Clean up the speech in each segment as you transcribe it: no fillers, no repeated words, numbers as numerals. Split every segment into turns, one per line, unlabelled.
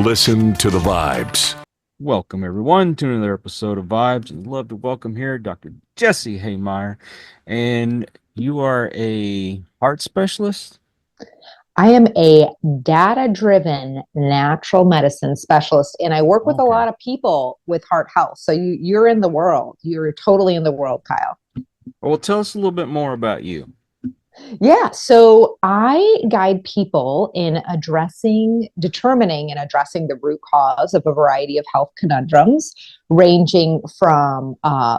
Listen to the vibes.
Welcome, everyone, to another episode of Vibes. I'd love to welcome here Dr. Jessie Hehmeyer. And you are a heart specialist?
I am a data driven natural medicine specialist, and I work with a
Okay.
lot of people with heart health. So you're in the world. You're totally in the world, Kyle.
Well, tell us a little bit more about you.
Yeah. So I guide people in determining and addressing the root cause of a variety of health conundrums, ranging from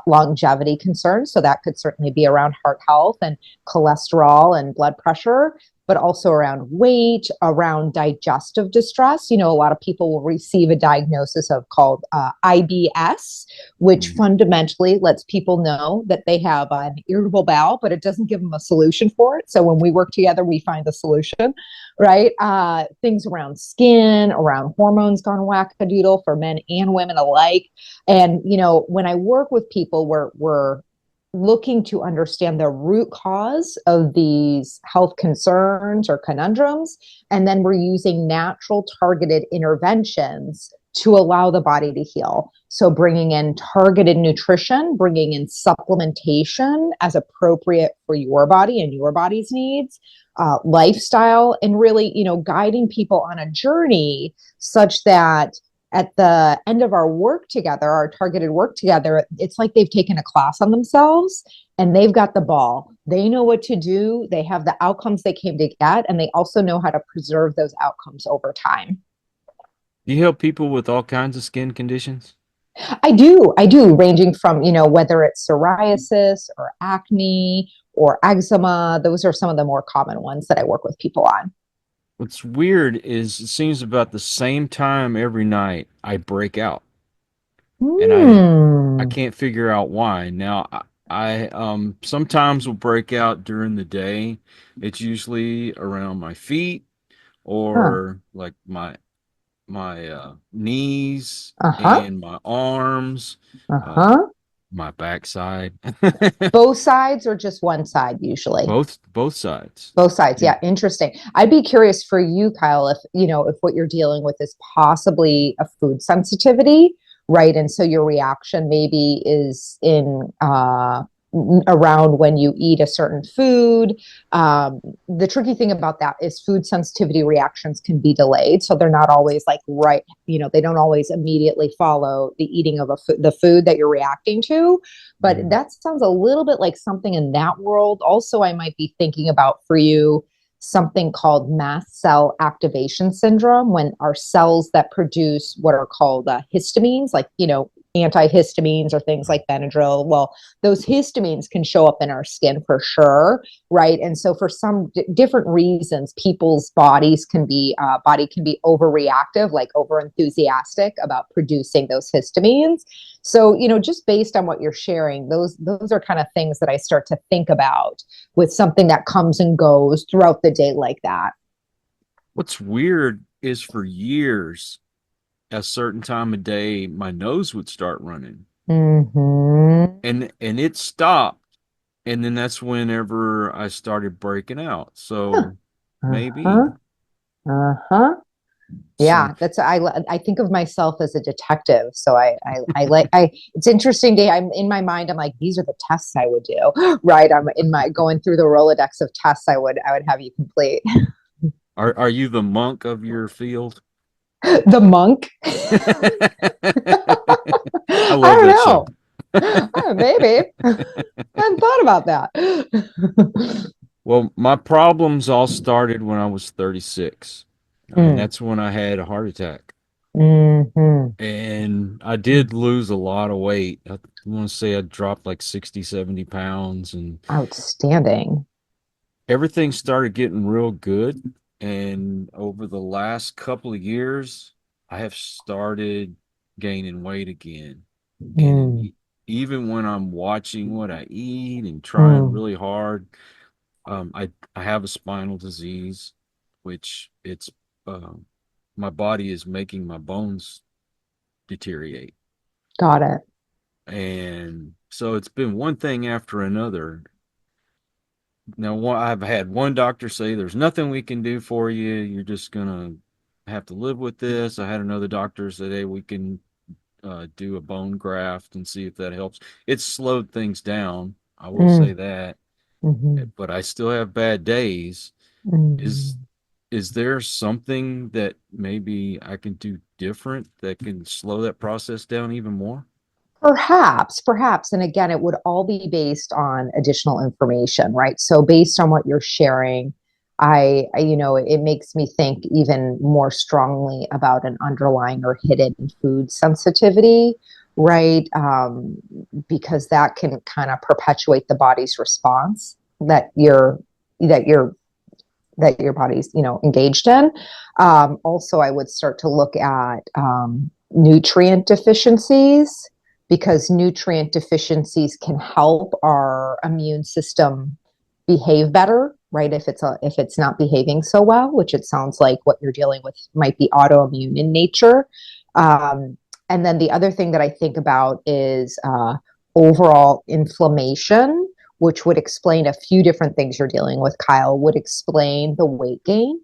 longevity concerns. So that could certainly be around heart health and cholesterol and blood pressure, but also around weight, around digestive distress. A lot of people will receive a diagnosis of called IBS, which fundamentally lets people know that they have an irritable bowel, but it doesn't give them a solution for it. So when we work together, we find the solution, right? Things around skin, around hormones gone wackadoodle for men and women alike. And, when I work with people, we're looking to understand the root cause of these health concerns or conundrums. And then we're using natural targeted interventions to allow the body to heal. So bringing in targeted nutrition, bringing in supplementation as appropriate for your body and your body's needs, lifestyle, and really, guiding people on a journey such that at the end of our work together, our targeted work together, it's like they've taken a class on themselves and they've got the ball. They know what to do. They have the outcomes they came to get, and they also know how to preserve those outcomes over time.
Do you help people with all kinds of skin conditions?
I do, ranging from, whether it's psoriasis or acne or eczema. Those are some of the more common ones that I work with people on.
What's weird is it seems about the same time every night I break out, and I
Hmm.
can't figure out why. Now, I sometimes will break out during the day. It's usually around my feet
Huh.
or like my knees
Uh-huh.
and my arms, uh,
Uh-huh.
my backside,
Both sides or just one side usually?
both sides.
Both sides.
And
Yeah, interesting. I'd be curious for you, Kyle, if what you're dealing with is possibly a food sensitivity, right? And so your reaction maybe is in around when you eat a certain food. The tricky thing about that is food sensitivity reactions can be delayed, so they're not always like right. They don't always immediately follow the eating of the food that you're reacting to. But
Mhm.
that sounds a little bit like something in that world. Also, I might be thinking about for you something called mast cell activation syndrome, when our cells that produce what are called histamines, like, antihistamines or things like Benadryl. Well, those histamines can show up in our skin for sure, right? And so, for some different reasons, people's body can be overreactive, like over enthusiastic about producing those histamines. So, just based on what you're sharing, those are kind of things that I start to think about with something that comes and goes throughout the day like that.
What's weird is for years, a certain time of day, my nose would start running,
Mm-hmm.
and it stopped, and then that's whenever I started breaking out.
Huh.
So maybe
Uh-huh. Uh-huh.
some.
Yeah, I think of myself as a detective. So I like I it's interesting to I'm in my mind, I'm like, these are the tests I would do. Right. I'm in my going through the Rolodex of tests I would have you complete.
Are you the monk of your field?
The monk.
I
I
love
don't
that show.
know. Maybe. I hadn't thought about that.
Well, my problems all started when I was 36, and
Mm,
that's when I had a heart attack.
mhm.
And I did lose a lot of weight. I want to say I dropped like 60, 70 pounds, and
Outstanding.
everything started getting real good. And over the last couple of years, I have started gaining weight again. And
Mm,
even when I'm watching what I eat and trying
mm.
really hard, I have a spinal disease, which it's um, my body is making my bones deteriorate.
Got it.
And so it's been one thing after another. Now, I've had one doctor say, "There's nothing we can do for you. You're just gonna have to live with this. I had another doctor say, hey, we can do a bone graft and see if that helps. It's slowed things down. I will say
Mm,
that,
mhm,
but I still have bad days. Is
mhm.
is there something that maybe I can do different that can slow that process down even more?
Perhaps, perhaps. And again, it would all be based on additional information, right? So based on what you're sharing, it makes me think even more strongly about an underlying or hidden food sensitivity, right? Because that can kind of perpetuate the body's response that you're that your body's engaged in. Also, I would start to look at nutrient deficiencies, because nutrient deficiencies can help our immune system behave better, right? If it's not behaving so well, which it sounds like what you're dealing with might be autoimmune in nature. um, and then the other thing that I think about is overall inflammation, which would explain a few different things you're dealing with, Kyle. Would explain the weight gain,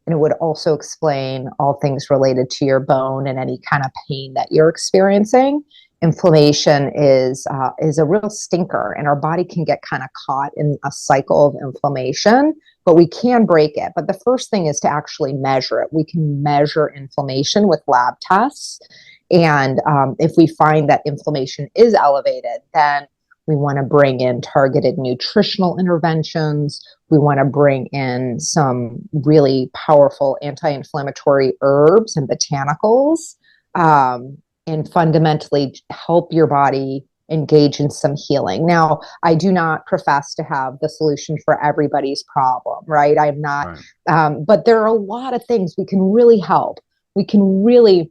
and it would also explain all things related to your bone and any kind of pain that you're experiencing. Inflammation is a real stinker, and our body can get kind of caught in a cycle of inflammation, but we can break it. But the first thing is to actually measure it. We can measure inflammation with lab tests, and if we find that inflammation is elevated, then we want to bring in targeted nutritional interventions. We want to bring in some really powerful anti inflammatory herbs and botanicals, um, and fundamentally help your body engage in some healing. Now, I do not profess to have the solution for everybody's problem, right? I'm not,
Right.
but there are a lot of things we can really help. We can really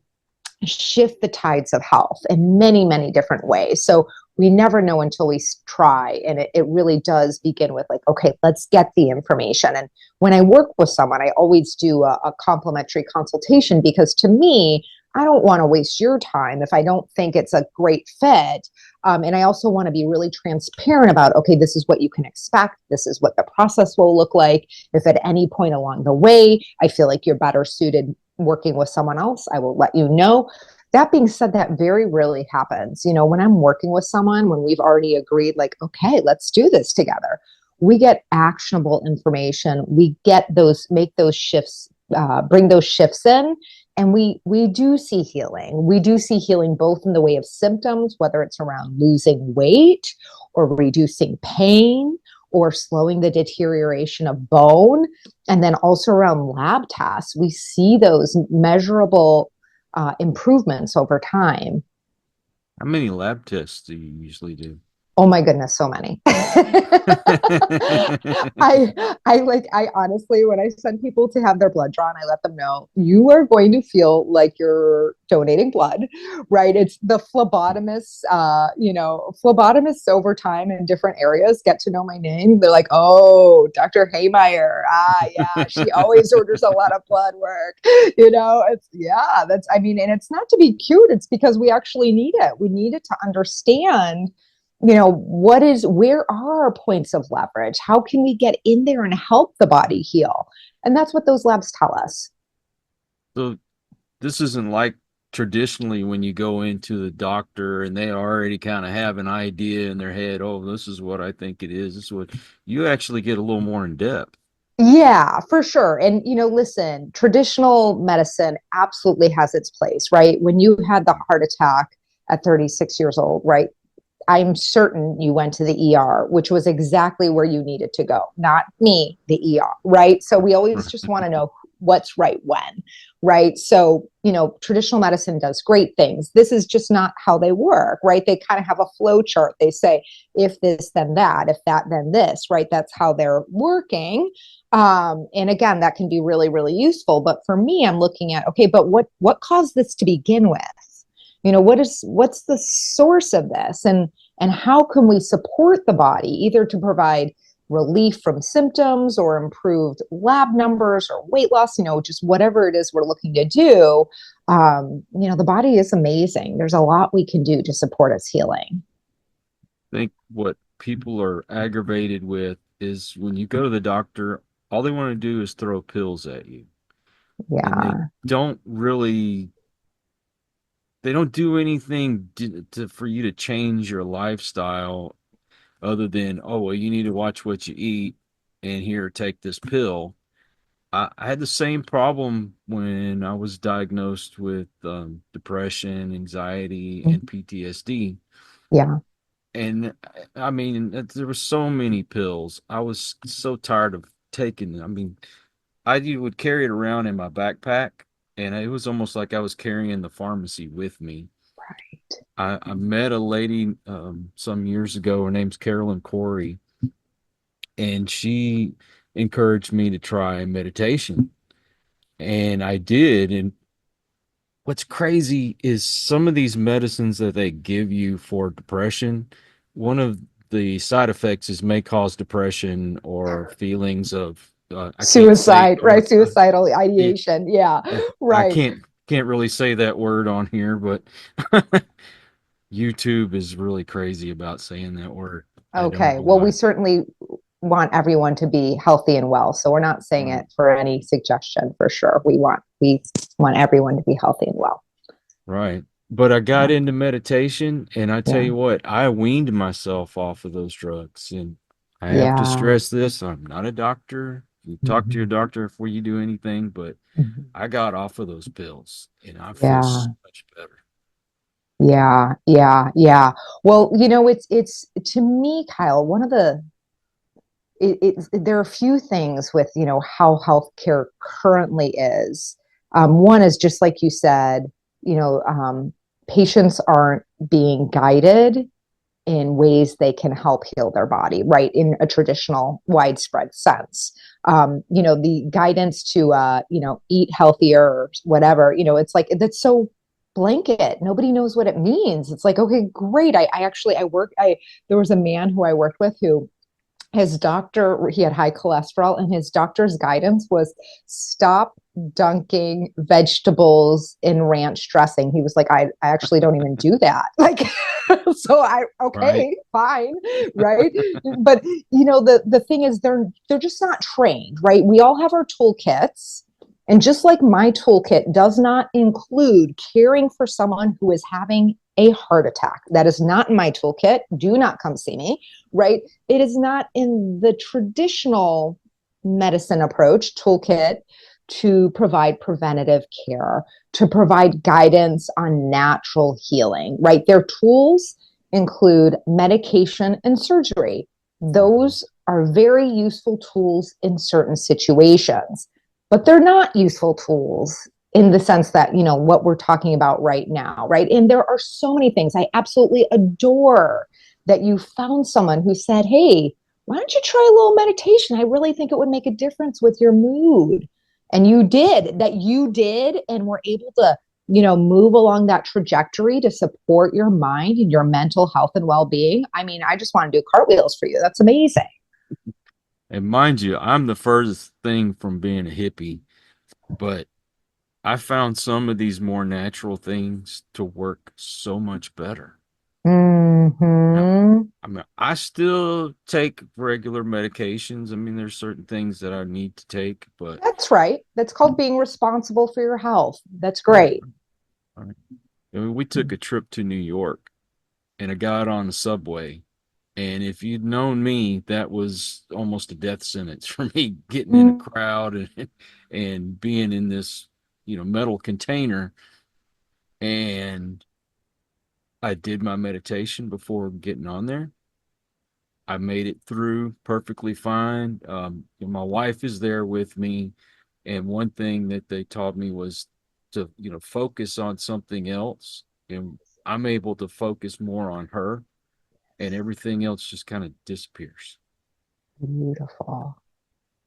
shift the tides of health in many, many different ways. So we never know until we try. And it really does begin with like, okay, let's get the information. And when I work with someone, I always do a complimentary consultation, because to me, I don't want to waste your time if I don't think it's a great fit. And I also want to be really transparent about, okay, this is what you can expect. This is what the process will look like. If at any point along the way, I feel like you're better suited working with someone else, I will let you know. That being said, that very rarely happens. When I'm working with someone, when we've already agreed, like, okay, let's do this together, we get actionable information. We get make those shifts, bring those shifts in, and we do see healing. We do see healing both in the way of symptoms, whether it's around losing weight or reducing pain or slowing the deterioration of bone. And then also around lab tests, we see those measurable improvements over time.
How many lab tests do you usually do?
Oh my goodness, so many. I honestly, when I send people to have their blood drawn, I let them know you are going to feel like you're donating blood, right? It's the phlebotomists, phlebotomists over time in different areas get to know my name. They're like, oh, Dr. Hehmeyer. Ah, yeah, she always orders a lot of blood work. And it's not to be cute. It's because we actually need it. We need it to understand where are our points of leverage? How can we get in there and help the body heal? And that's what those labs tell us.
So this isn't like traditionally when you go into the doctor and they already kind of have an idea in their head, oh, this is what I think it is. This is what you actually get a little more in depth.
Yeah, for sure. And, listen, traditional medicine absolutely has its place, right? When you had the heart attack at 36 years old, right? I'm certain you went to the ER, which was exactly where you needed to go, not me, the ER, right? So we always just want to know what's right when, right? So, traditional medicine does great things. This is just not how they work, right? They kind of have a flow chart. They say, if this, then that, if that, then this, right? That's how they're working. And again, that can be really, really useful. But for me, I'm looking at, okay, but what caused this to begin with? What's the source of this, and how can we support the body either to provide relief from symptoms or improved lab numbers or weight loss, just whatever it is we're looking to do. The body is amazing. There's a lot we can do to support its healing.
I think what people are aggravated with is when you go to the doctor, all they want to do is throw pills at you. and they
Yeah.
don't really they don't do anything for you to change your lifestyle other than, oh, well, you need to watch what you eat and here, take this pill. I had the same problem when I was diagnosed with depression, anxiety, and PTSD.
Yeah.
And I mean, there were so many pills. I was so tired of taking them. I mean, would carry it around in my backpack, and it was almost like I was carrying the pharmacy with me.
Right.
I met a lady some years ago. Her name's Carolyn Corey, and she encouraged me to try meditation. And I did. And what's crazy is some of these medicines that they give you for depression, one of the side effects is may cause depression or feelings of I can't say
Suicide, right? Suicidal ideation. Yeah.
I
Right.
can't really say that word on here, but YouTube is really crazy about saying that word. I don't
Okay.
know
Well, we
why.
certainly want everyone to be healthy and well. So we're not saying
Right.
it for any suggestion for sure. We want everyone to be healthy and well.
Right. But I got
Yeah.
into meditation, and I tell
Yeah.
you what, I weaned myself off of those drugs. And I have to
Yeah.
stress this, I'm not a doctor. You talk to your
Mhm.
doctor before you do anything, but
Mhm.
I got off of those pills and I feel so
Yeah.
much better.
Yeah. Yeah. Yeah. Well, it's to me, Kyle, one of the there are a few things with how healthcare currently is. One is just like you said, patients aren't being guided in ways they can help heal their body, right? In a traditional, widespread sense. The guidance to, eat healthier or whatever, it's like, that's so blanket. Nobody knows what it means. It's like, okay, great. There was a man who I worked with who he had high cholesterol, and his doctor's guidance was stop dunking vegetables in ranch dressing. He was like, I actually don't even do that. Like,
Right.
okay, fine. Right. But the thing is they're just not trained, right? We all have our toolkits. And just like my toolkit does not include caring for someone who is having a heart attack, that is not in my toolkit. Do not come see me, right? It is not in the traditional medicine approach toolkit to provide preventative care, to provide guidance on natural healing, right? Their tools include medication and surgery. Those are very useful tools in certain situations, but they're not useful tools in the sense that, what we're talking about right now, right? And there are so many things I absolutely adore that you found someone who said, hey, why don't you try a little meditation? I really think it would make a difference with your mood. And you did, and were able to, move along that trajectory to support your mind and your mental health and well being. I mean, I just want to do cartwheels for you. That's amazing.
And mind you, I'm the furthest thing from being a hippie, but I found some of these more natural things to work so much better. Now,
Hmm.
I mean, I still take regular medications. I mean, there's certain things that I need to take, but
That's right. That's called being responsible for your health. That's
right,
great.
right. I mean, we took a trip to New York and I got on the subway. And if you'd known me, that was almost a death sentence for me getting in a
Mm.
crowd and being in this, metal container. And I did my meditation before getting on there. I made it through perfectly fine. My wife is there with me, and one thing that they taught me was to, focus on something else, and I'm able to focus more on her, and everything else just kind of disappears.
Beautiful.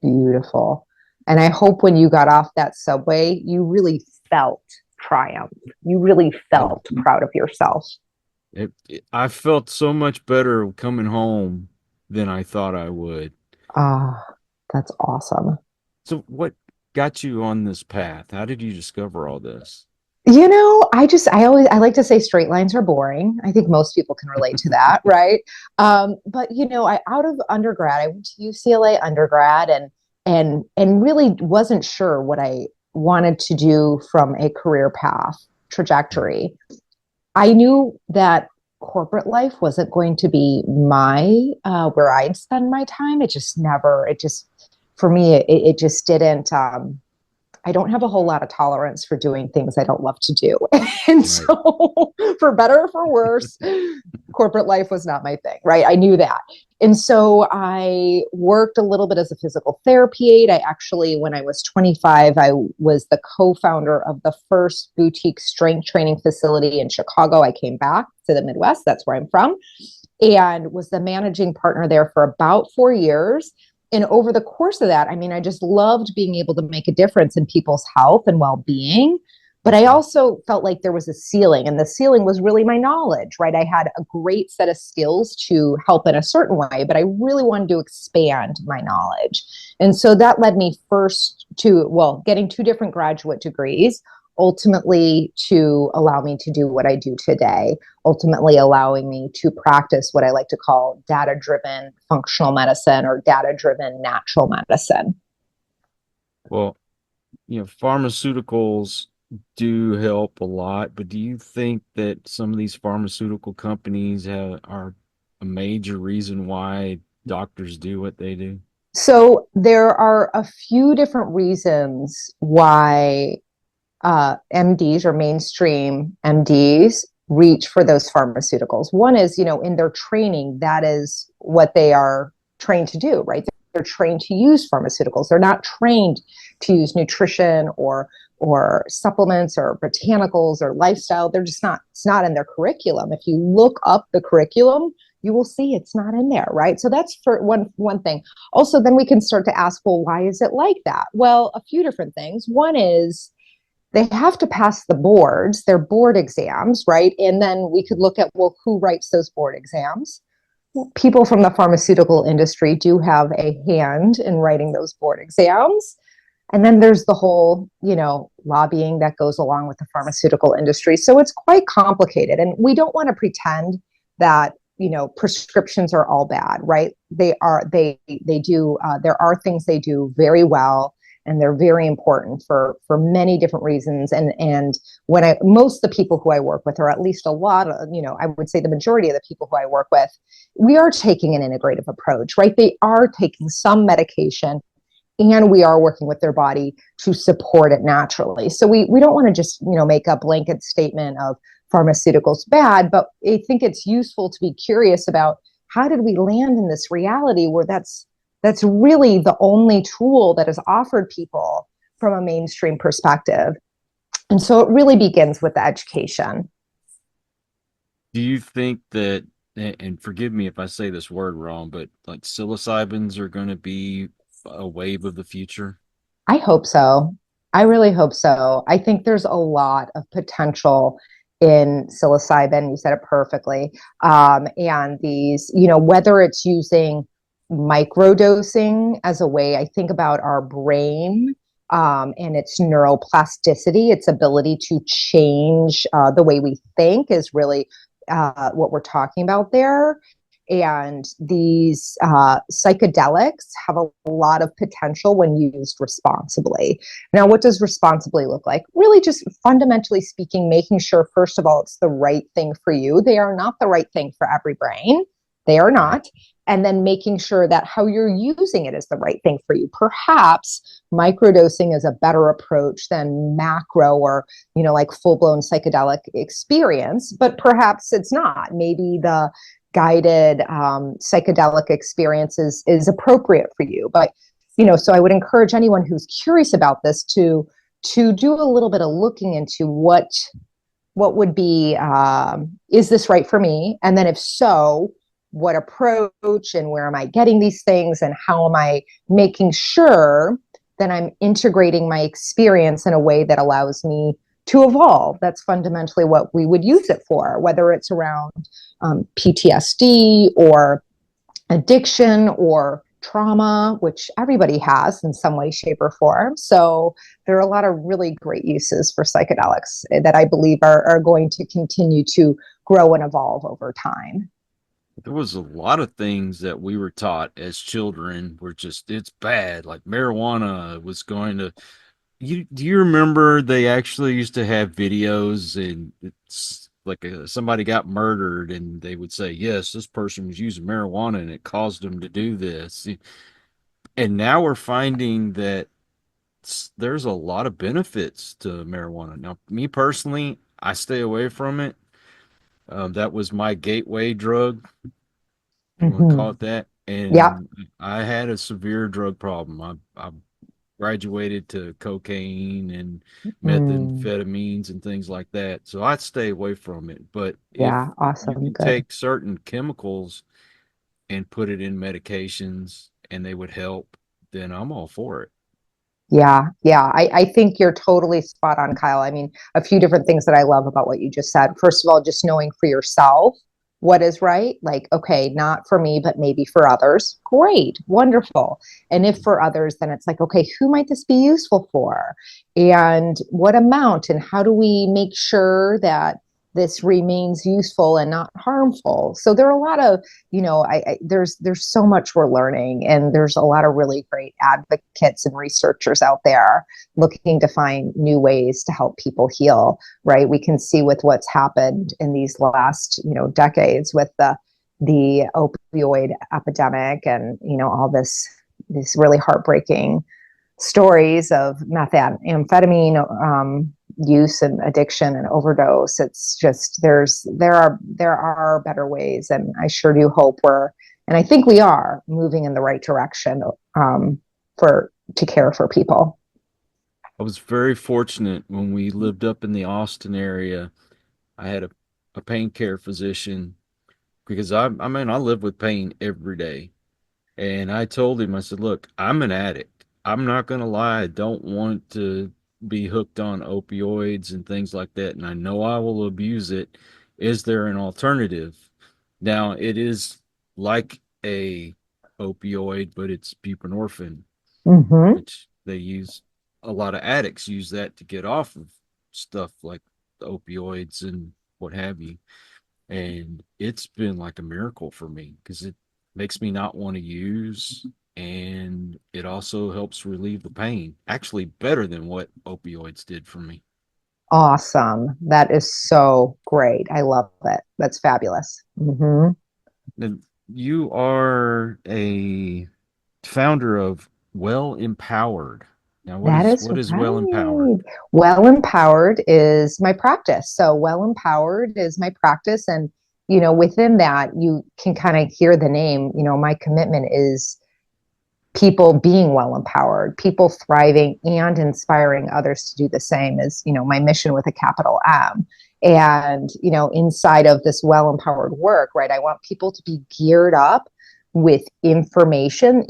Beautiful. And I hope when you got off that subway, you really felt triumph. You really
I,
felt proud of yourself.
I felt so much better coming home than I thought I would.
Ah, that's awesome.
So, what got you on this path? How did you discover all this?
I like to say straight lines are boring. I think most people can relate to that, right? But out of undergrad, I went to UCLA undergrad and really wasn't sure wanted to do from a career path trajectory. I knew that corporate life wasn't going to be my where I'd spend my time. It just for me, it just didn't. I don't have a whole lot of tolerance for doing things I don't love to do. And
Right.
so, for better or for worse, corporate life was not my thing, right? I knew that. And so I worked a little bit as a physical therapy aide. I actually, when I was 25, I was the co-founder of the first boutique strength training facility in Chicago. I came back to the Midwest, that's where I'm from, and was the managing partner there for about 4 years. And over the course of that, I mean, I just loved being able to make a difference in people's health and well-being. But I also felt like there was a ceiling, and the ceiling was really my knowledge, right? I had a great set of skills to help in a certain way, but I really wanted to expand my knowledge. And so that led me first to, well, getting 2 different graduate degrees, ultimately to allow me to do what I do today, ultimately allowing me to practice what I like to call data-driven functional medicine or data-driven natural medicine.
Well, pharmaceuticals do help a lot, but do you think that some of these pharmaceutical companies are a major reason why doctors do what they do?
So there are a few different reasons why MDs or mainstream MDs reach for those pharmaceuticals. One is, in their training, that is what they are trained to do, right? They're trained to use pharmaceuticals. They're not trained to use nutrition or supplements or botanicals or lifestyle. They're just not, it's not in their curriculum. If you look up the curriculum, you will see it's not in there, right? So that's for one thing. Also, then we can start to ask, well, why is it like that? Well, a few different things. One is they have to pass the boards, their board exams, right? And then we could look at, well, who writes those board exams? People from the pharmaceutical industry do have a hand in writing those board exams. And then there's the whole, lobbying that goes along with the pharmaceutical industry. So it's quite complicated. And we don't want to pretend that, prescriptions are all bad, right? They do, there are things they do very well, and they're very important for many different reasons. And when most of the people who I work with, or at least a lot of, I would say the majority of the people who I work with, we are taking an integrative approach, right? They are taking some medication, and we are working with their body to support it naturally. So we don't want to just, make a blanket statement of pharmaceuticals bad, but I think it's useful to be curious about how did we land in this reality where that's really the only tool that is offered people from a mainstream perspective. And so it really begins with the education.
Do you think that, and forgive me if I say this word wrong, but like psilocybins are going to be a wave of the future?
I hope so. I really hope so. I think there's a lot of potential in psilocybin. You said it perfectly. And these, whether it's using microdosing as a way, I think about our brain and its neuroplasticity, its ability to change the way we think is really what we're talking about there. And these psychedelics have a lot of potential when used responsibly. Now, what does responsibly look like? Really, just fundamentally speaking, making sure, first of all, it's the right thing for you. They are not the right thing for every brain. They are not. And then making sure that how you're using it is the right thing for you. Perhaps microdosing is a better approach than macro or, like full-blown psychedelic experience, but perhaps it's not. Maybe the guided psychedelic experiences is appropriate for you. But, so I would encourage anyone who's curious about this to do a little bit of looking into what would be, is this right for me? And then if so, what approach and where am I getting these things and how am I making sure that I'm integrating my experience in a way that allows me to evolve. That's fundamentally what we would use it for, whether it's around PTSD or addiction or trauma, which everybody has in some way, shape, or form. So there are a lot of really great uses for psychedelics that I believe are going to continue to grow and evolve over time.
There was a lot of things that we were taught as children were just, it's bad. Like marijuana was going to Do you remember they actually used to have videos and it's like somebody got murdered and they would say, yes, this person was using marijuana and it caused them to do this. And now we're finding that there's a lot of benefits to marijuana. Now, me personally, I stay away from it. That was my gateway drug, if you want to call
Hmm.
it that.
Yeah.
And I had a severe drug problem. I graduated to cocaine and
Mm.
methamphetamines and things like that. So I'd stay away from it. But if
Yeah.
you
Awesome.
can
Good.
take certain chemicals and put it in medications and they would help, then I'm all for it.
Yeah, yeah. I think you're totally spot on, Kyle. I mean, a few different things that I love about what you just said. First of all, just knowing for yourself what is right. Like, okay, not for me, but maybe for others. Great, wonderful. And if for others, then it's like, okay, who might this be useful for? And what amount? And how do we make sure that this remains useful and not harmful? So there are a lot of there's so much we're learning, and there's a lot of really great advocates and researchers out there looking to find new ways to help people heal. Right, we can see with what's happened in these last decades with the opioid epidemic, and all this really heartbreaking stories of methamphetamine use and addiction and overdose. It's just there are better ways, and I sure do hope and I think we are moving in the right direction for to care for people.
I was very fortunate when we lived up in the Austin area. I had a pain care physician because I mean, I live with pain every day. And I told him, I said, look, I'm an addict. I'm not going to lie. I don't want to be hooked on opioids and things like that. And I know I will abuse it. Is there an alternative? Now, it is like a opioid, but it's buprenorphine,
Mm-hmm.
which they use. A lot of addicts use that to get off of stuff like the opioids and what have you. And it's been like a miracle for me because it makes me not want to use, and it also helps relieve the pain, actually better than what opioids did for me.
Awesome. That is so great. I love it. That's fabulous. Mm-hmm.
And you are a founder of Well Empowered. Now,
That is
what is Well Empowered?
right. Well Empowered is my practice. So, Well Empowered is my practice. And, within that, you can kind of hear the name. My commitment is people being well empowered, people thriving and inspiring others to do the same is, my mission with a capital M. And, inside of this well empowered work, right, I want people to be geared up with information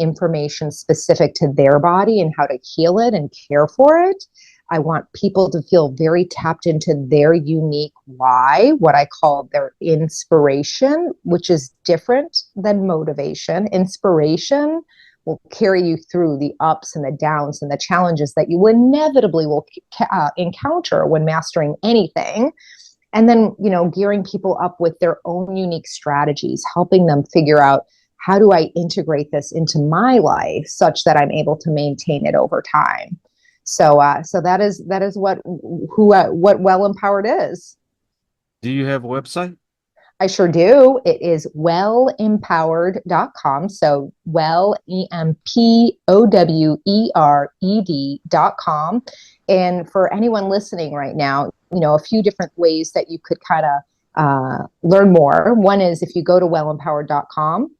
specific to their body and how to heal it and care for it. I want people to feel very tapped into their unique why, what I call their inspiration, which is different than motivation. Inspiration will carry you through the ups and the downs and the challenges that you inevitably will encounter when mastering anything. And then, gearing people up with their own unique strategies, helping them figure out, how do I integrate this into my life such that I'm able to maintain it over time? So that is what well empowered is.
Do you have a website?
I sure do. It is wellempowered.com. So EMPOWERED.com. And for anyone listening right now, a few different ways that you could kind of learn more. One is, if you go to wellempowered.com,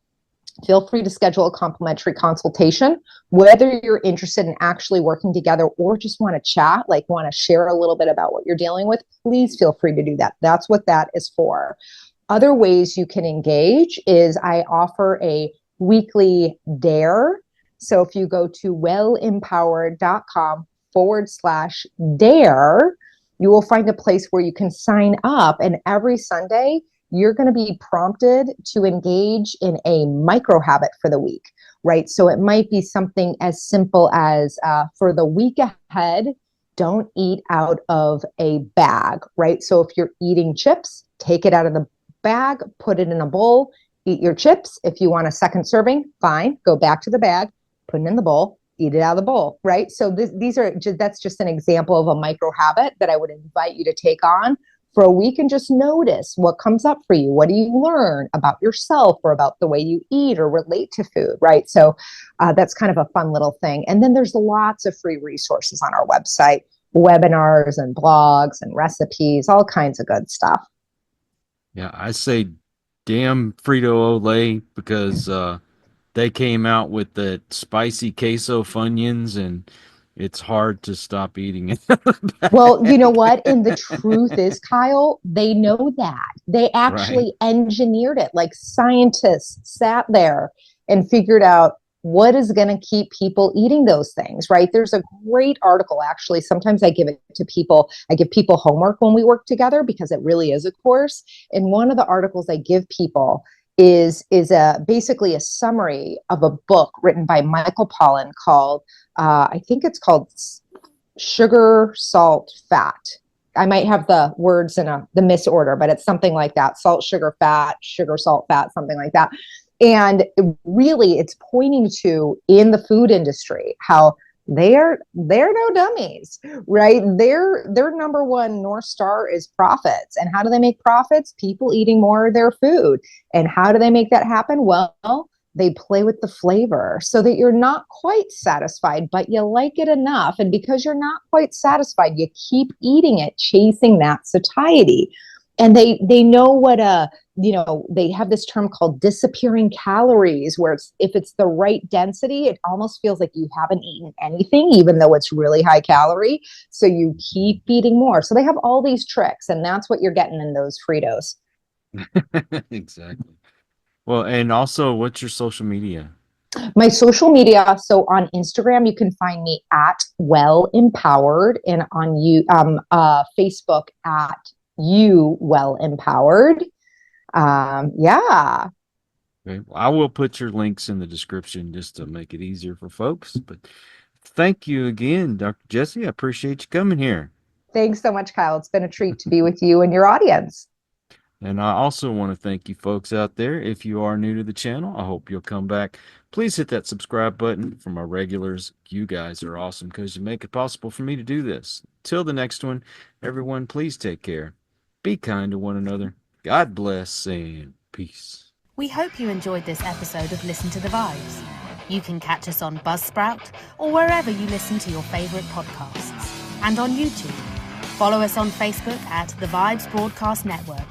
feel free to schedule a complimentary consultation, whether you're interested in actually working together or just want to chat, like want to share a little bit about what you're dealing with. Please feel free to do that. That's what that is for. Other ways you can engage is I offer a weekly dare. So if you go to wellempowered.com/dare, you will find a place where you can sign up. And every Sunday, you're going to be prompted to engage in a micro habit for the week, right? So it might be something as simple as for the week ahead, don't eat out of a bag, right? So if you're eating chips, take it out of the bag, put it in a bowl, eat your chips. If you want a second serving, fine, go back to the bag, put it in the bowl, eat it out of the bowl, right? So that's just an example of a micro habit that I would invite you to take on for a week and just notice what comes up for you. What do you learn about yourself or about the way you eat or relate to food, right? So that's kind of a fun little thing. And then there's lots of free resources on our website, webinars and blogs and recipes, all kinds of good stuff.
Yeah, I say damn Frito-Lay because they came out with the spicy queso Funyuns, and it's hard to stop eating it.
Well, you know what? And the truth is, Kyle, they know that. They
Right.
actually engineered it. Like scientists sat there and figured out what is going to keep people eating those things, right? There's a great article, actually. Sometimes I give it to people. I give people homework when we work together because it really is a course. And one of the articles I give people is basically a summary of a book written by Michael Pollan called, I think it's called Sugar, Salt, Fat. I might have the words in the misorder, but it's something like that. Salt, sugar, salt, fat, something like that. And really it's pointing to in the food industry how they're no dummies, right? Their number one North Star is profits. And how do they make profits? People eating more of their food. And how do they make that happen? Well, they play with the flavor so that you're not quite satisfied, but you like it enough. And because you're not quite satisfied, you keep eating it, chasing that satiety. And they know what they have this term called disappearing calories, where if it's the right density, it almost feels like you haven't eaten anything, even though it's really high calorie. So you keep eating more. So they have all these tricks, and that's what you're getting in those Fritos.
Exactly. Well, and also, what's your social media?
My social media. So on Instagram, you can find me at Well Empowered, and on Facebook at You Well Empowered. Yeah.
Okay. Well, I will put your links in the description just to make it easier for folks. But thank you again, Dr. Jessie. I appreciate you coming here.
Thanks so much, Kyle. It's been a treat to be with you and your audience.
And I also want to thank you folks out there. If you are new to the channel, I hope you'll come back. Please hit that subscribe button. For my regulars, you guys are awesome because you make it possible for me to do this. Till the next one, everyone, please take care. Be kind to one another. God bless and peace.
We hope you enjoyed this episode of Listen to the Vibes. You can catch us on Buzzsprout or wherever you listen to your favorite podcasts. And on YouTube. Follow us on Facebook at The Vibes Broadcast Network